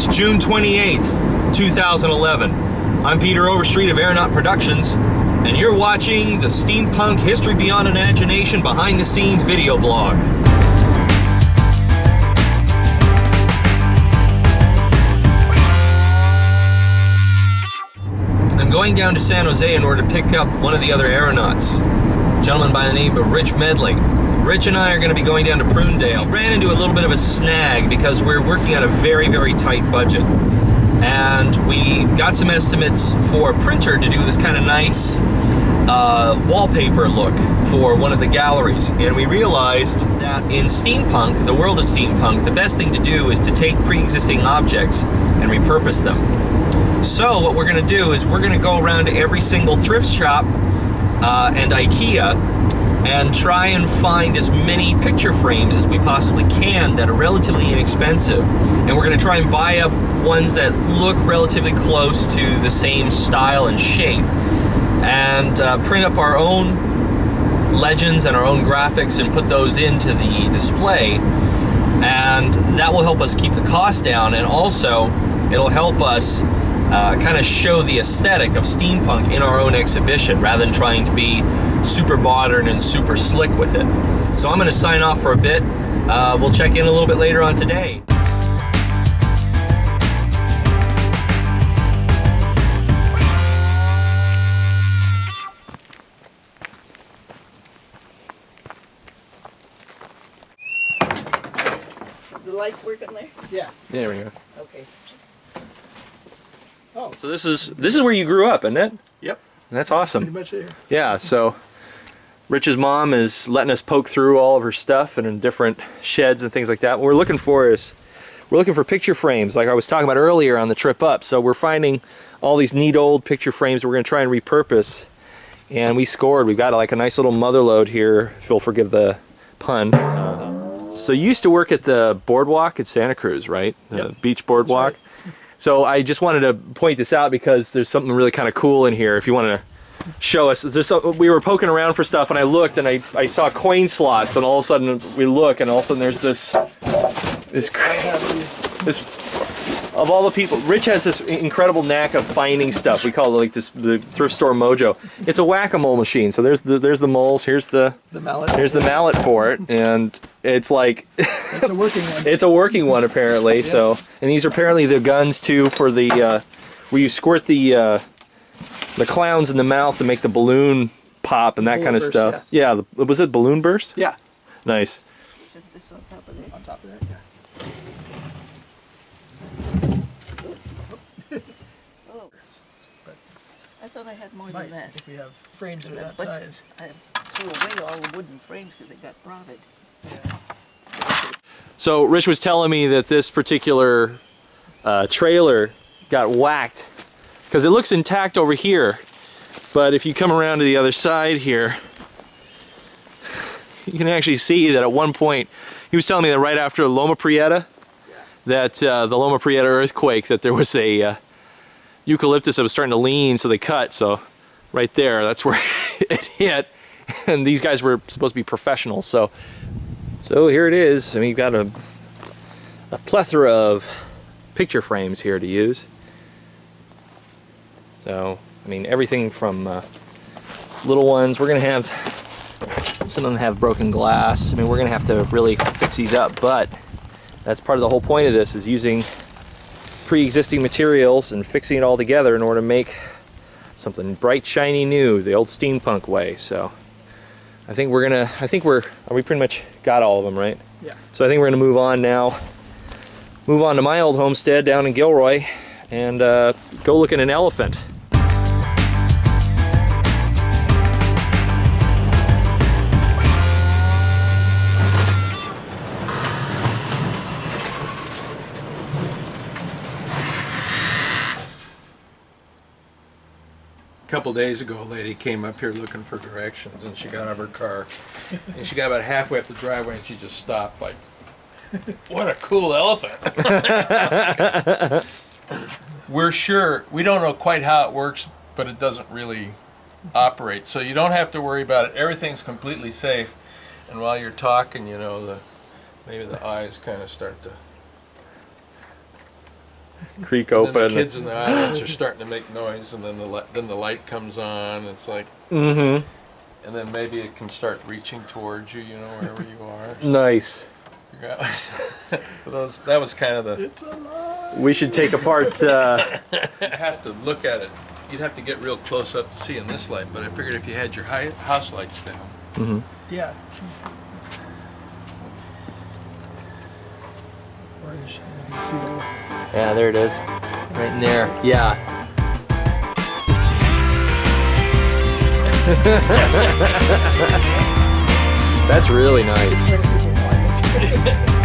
It's June 28th, 2011. I'm Peter Overstreet of Aeronaut Productions, and you're watching the Steampunk History Beyond Imagination behind the scenes video blog. I'm going down to San Jose in order to pick up one of the other aeronauts, a gentleman by the name of Rich Medling. Rich and I are going to be going down to Prunedale. We ran into a little bit of a snag because we're working on a very, very tight budget. And we got some estimates for a printer to do this kind of nice wallpaper look for one of the galleries. And we realized that in steampunk, the world of steampunk, the best thing to do is to take pre-existing objects and repurpose them. So what we're going to do is we're going to go around to every single thrift shop and IKEA and try and find as many picture frames as we possibly can that are relatively inexpensive. And we're going to try and buy up ones that look relatively close to the same style and shape, and print up our own legends and our own graphics and put those into the display. And that will help us keep the cost down, and also it'll help us kind of show the aesthetic of steampunk in our own exhibition rather than trying to be super modern and super slick with it. So I'm going to sign off for a bit. We'll check in a little bit later on today. Is the lights working there? Yeah. There we go. Okay. Oh, So this is where you grew up, isn't it? yep. That's awesome. Pretty much here. Yeah, so Rich's mom is letting us poke through all of her stuff and in different sheds and things like that. What we're looking for picture frames, like I was talking about earlier on the trip up. So we're finding all these neat old picture frames we're going to try and repurpose. And we scored. We've got like a nice little mother load here, if you'll forgive the pun. So you used to work at the boardwalk at Santa Cruz, right? The Yep. beach boardwalk. That's So I just wanted to point this out because there's something really kind of cool in here. If you want to show us, we were poking around for stuff, and I looked and I saw coin slots, and all of a sudden we look, and all of a sudden there's this of all the people. Rich has this incredible knack of finding stuff. We call it like the thrift store mojo. It's a whack-a-mole machine. So there's the moles. Here's the mallet. Here's the mallet for it, and it's like It's a working one. it's a working one apparently. Yes. So, and these are apparently the guns too for the where you squirt the clowns in the mouth to make the balloon pop and that Balloon kind of burst, stuff. Yeah, was it balloon burst? Yeah. Nice. Shift this on top of there. On top of that, yeah. Oh. I thought I had more Might, than that. if we have frames of that But size. I threw away all the wooden frames because they got rotted. So Rich was telling me that this particular trailer got whacked because it looks intact over here, but if you come around to the other side here, you can actually see that at one point, he was telling me that right after Loma Prieta, that the Loma Prieta earthquake, that there was a eucalyptus that was starting to lean, so they cut. So right there, that's where it hit, and these guys were supposed to be professionals. So here it is. I mean, you've got a plethora of picture frames here to use. So, I mean, everything from little ones. We're going to have, some of them have broken glass. I mean, we're going to have to really fix these up, but that's part of the whole point of this, is using pre-existing materials and fixing it all together in order to make something bright, shiny, new, the old steampunk way. So I think we pretty much got all of them, right? Yeah. So I think we're gonna move on now. Move on to my old homestead down in Gilroy and go look at an elephant. A couple days ago, a lady came up here looking for directions, and she got out of her car, and she got about halfway up the driveway, and she just stopped, like, what a cool elephant. We're sure, we don't know quite how it works, but it doesn't really operate, so you don't have to worry about it. Everything's completely safe, and while you're talking, you know, maybe the eyes kind of start to creak And then open. the kids in the audience are starting to make noise, and then the light comes on. It's like, Mm-hmm. and then maybe it can start reaching towards you, wherever you are. Nice. Figure out- that was kind of the. It's alive. We should take apart. You have to look at it. You'd have to get real close up to see in this light, but I figured if you had your house lights down. Yeah. Orange. You can see the Yeah, there it is. Right in there. Yeah. That's really nice. little people.